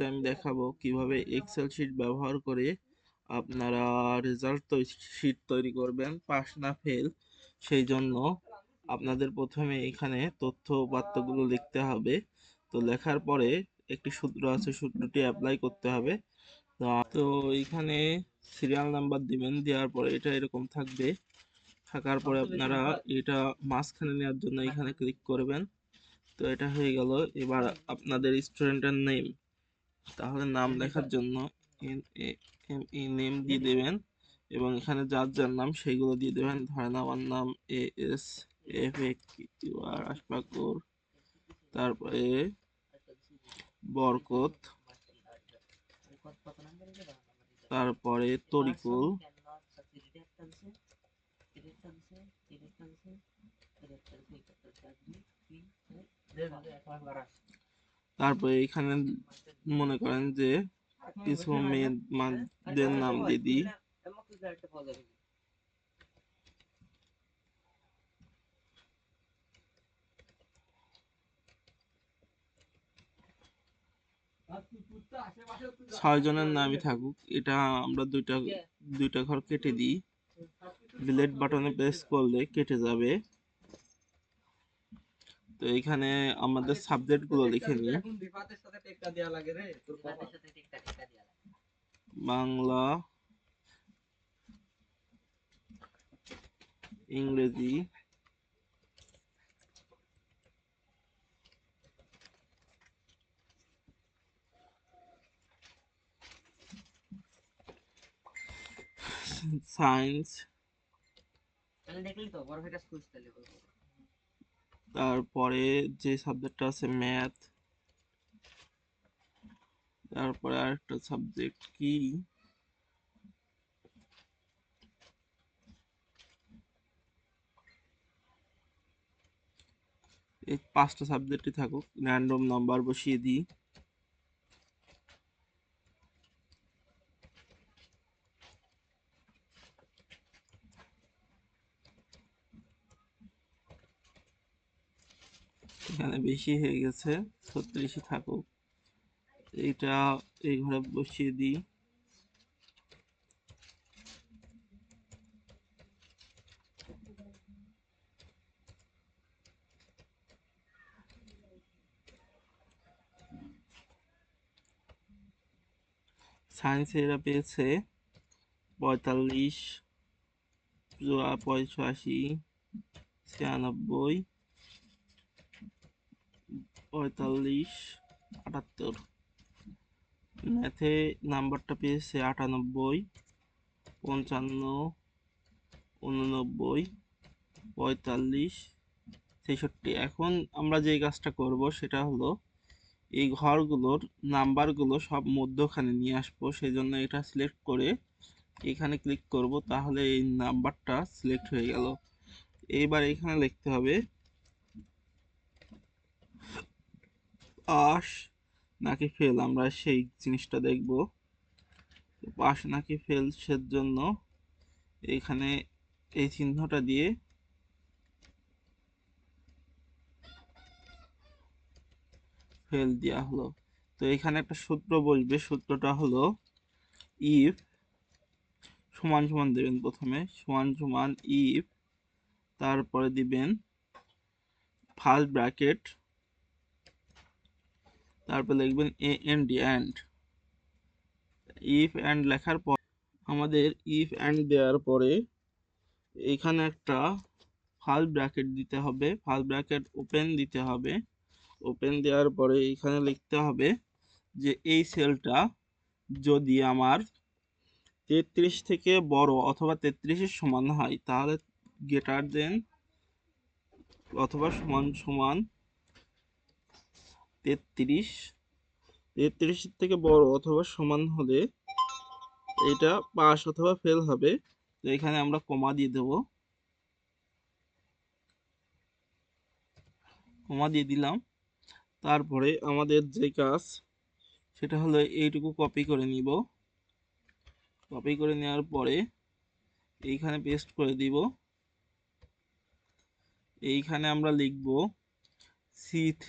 মুহূর্তে আমি দেখাবো কিভাবে এক্সেল শিট ব্যবহার করে আপনারা রেজাল্ট শিট তৈরি করবেন, পাস না ফেল। সেই জন্য আপনাদের প্রথমে এখানে তথ্য উপাত্তগুলো লিখতে হবে। তো লেখার পরে একটি সূত্র আছে, সূত্রটি অ্যাপ্লাই করতে হবে। তো এইখানে সিরিয়াল নাম্বার দিবেন, দেওয়ার পরে এটা এরকম থাকবে। থাকার পরে আপনারা এটা মাঝখানে নেওয়ার জন্য এখানে ক্লিক করবেন। তো এটা হয়ে গেল। এবার আপনাদের স্টুডেন্টের নেম, তাহলে নাম লেখার জন্য নেম দিয়ে দেবেন এবং এখানে যার যার নাম সেইগুলো দিয়ে দেবেন। ধরেন আমার নাম ASFAQR আশফাকুর, তারপরে বরকত, তারপরে তরিকুল, তারপরে এখানে মনে করেন যে কিছু মেয়েদের নাম দিয়ে দিই। ছয় জনের নামই থাকুক, এটা আমরা দুইটা ঘর কেটে দিই। ডিলিট বাটনে প্রেস করলে কেটে যাবে। তো এখানে আমাদের সাবজেক্ট গুলো লিখে নিই। বাংলা, ইংরেজি, সায়েন্স, তারপরে যে সাবজেক্টটা আছে ম্যাথ, তারপরে আরেকটা সাবজেক্ট কি এই পাঁচটা সাবজেক্টই থাকুক। র্যান্ডম নাম্বার বসিয়ে দিই। এখানে বেশি হয়ে গেছে, 36ই থাকুক। এইটা এই ঘরে বসিয়ে দিই। সায়েন্সে এরা পেয়েছে 45, 85, 96, 45, 78। ম্যাথে নাম্বারটা পেয়েছে 98, 55, 89, 45, 63। এখন আমরা যে কাজটা করব সেটা হলো এই ঘরগুলোর নাম্বারগুলো সব মধ্যখানে নিয়ে আসবো। সেই জন্য এটা সিলেক্ট করে এখানে ক্লিক করব, তাহলে এই নাম্বারটা সিলেক্ট হয়ে গেল। এইবার এখানে লিখতে হবে পাস নাকি ফেল, আমরা সেই জিনিসটা দেখব। পাস নাকি ফেল সের জন্য এখানে এই চিহ্নটা দিয়ে ফেল দেওয়া হলো। তো এখানে একটা সূত্র বসবে, সূত্রটা হলো ইফ সমান সমান দেবেন, প্রথমে সমান সমান ইফ, তারপরে দিবেন ফার্স্ট ব্র্যাকেট, তারপর লিখবেন এন্ড। ইফ এন্ড লেখার পর আমাদের ইফ এন্ড দেওয়ার পরে এখানে একটা ফার্স্ট ব্র্যাকেট দিতে হবে, ফার্স্ট ব্র্যাকেট ওপেন দিতে হবে। ওপেন দেওয়ার পরে এখানে লিখতে হবে যে এই সেলটা যদি আমার 33 থেকে বড় অথবা 33-এর সমান হয় তাহলে গ্রেটার দেন অথবা সমান সমান 33, 33-এর থেকে বড় অথবা সমান হলে এটা পাস অথবা ফেল হবে। তো এখানে আমরা কমা দিয়ে দেব, কমা দিয়ে দিলাম। তারপরে আমাদের যে কাজ সেটা হলো এইটুকু কপি করে নিব। কপি করে নেওয়ার পরে এইখানে পেস্ট করে দিব। এইখানে আমরা লিখব C3,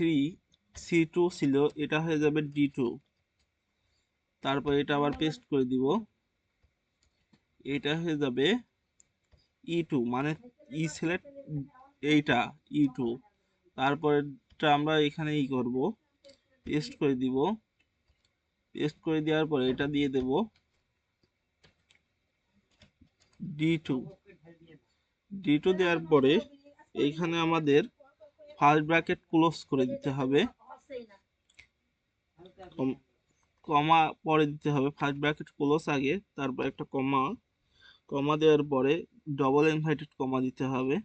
C2 ছিল, এটা হয়ে যাবে D2। তারপর এটা আবার পেস্ট করে দিব, এটা হয়ে যাবে E2, মানে ই সিলেক্ট এইটা E2। তারপরটা আমরা এখানে করব, পেস্ট করে দিব, পেস্ট করে দেওয়ার পরে এটা দিয়ে দেব D2। D2 দেওয়ার পরে এইখানে আমাদের ফার্স্ট ব্র্যাকেট ক্লোজ করে দিতে হবে, কমা পরে দিতে হবে, ফার্স্ট ব্র্যাকেট ক্লোজ আগে, তারপর একটা কমা, কমা দেওয়ার পরে ডবল ইনভার্টেড কমা দিতে হবে,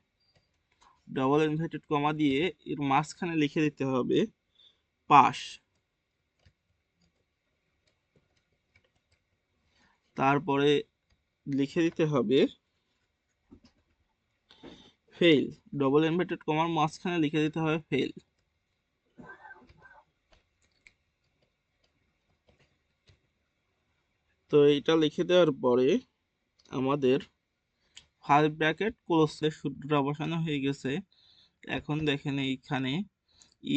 ডবল ইনভার্টেড কমা দিয়ে এর মাঝখানে লিখে দিতে হবে পাস, তারপরে লিখে দিতে হবে ফেল, ডবল ইনভার্টেড কমার মাঝখানে লিখে দিতে হবে ফেল। তো এটা লিখে দেওয়ার পরে আমাদের ফার্স্ট ব্র্যাকেট ক্লোজের সূত্রটা বসানো হয়ে গেছে। এখন দেখেন এইখানে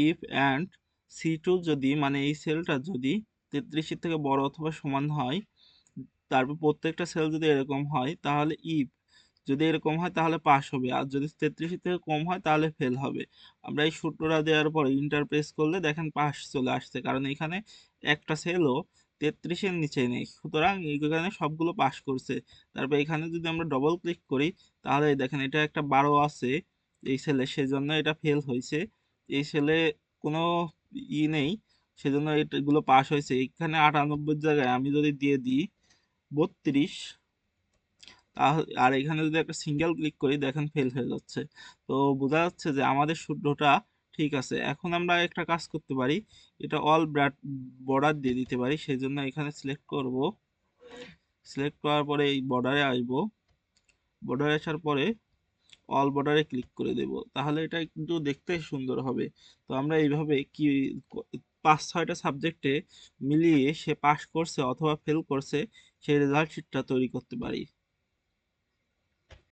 ইফ অ্যান্ড C2 যদি, মানে এই সেলটা যদি 33 থেকে বড় অথবা সমান হয়, তারপর প্রত্যেকটা সেল যদি এরকম হয় তাহলে ইফ, যদি এরকম হয় তাহলে পাস হবে, আর যদি 33 থেকে কম হয় তাহলে ফেল হবে। আমরা এই সূত্রটা দেওয়ার পরে ইন্টার প্রেস করলে দেখেন পাস চলে আসছে, কারণ এখানে একটা সেলও 33-এর নিচে নেই, সুতরাং এইখানে সবগুলো পাস করছে। তারপর এখানে যদি আমরা ডবল ক্লিক করি তাহলে দেখেন এটা একটা 12 আছে এই সেলে, সেজন্য এটা ফেল হয়েছে। এই সেলে কোনো নেই, সেজন্য এগুলো পাস হয়েছে। এখানে 98 জায়গায় আমি যদি দিয়ে দিই 32, আর এখানে যদি একটা সিঙ্গেল ক্লিক করি দেখেন ফেল হয়ে যাচ্ছে। তো বোঝা যাচ্ছে যে আমাদের সূত্রটা ঠিক আছে। এখন আমরা একটা কাজ করতে পারি, এটা অল বর্ডার দিয়ে দিতে পারি। সেই জন্য এখানে সিলেক্ট করব, সিলেক্ট করার পরে এই বর্ডারে আসবো, বর্ডারে আসার পরে অল বর্ডারে ক্লিক করে দেব, তাহলে এটা কিন্তু দেখতে সুন্দর হবে। তো আমরা এইভাবে কি 5-6টা সাবজেক্টে মিলিয়ে সে পাস করছে অথবা ফেল করছে সেই রেজাল্ট শিটটা তৈরি করতে পারি।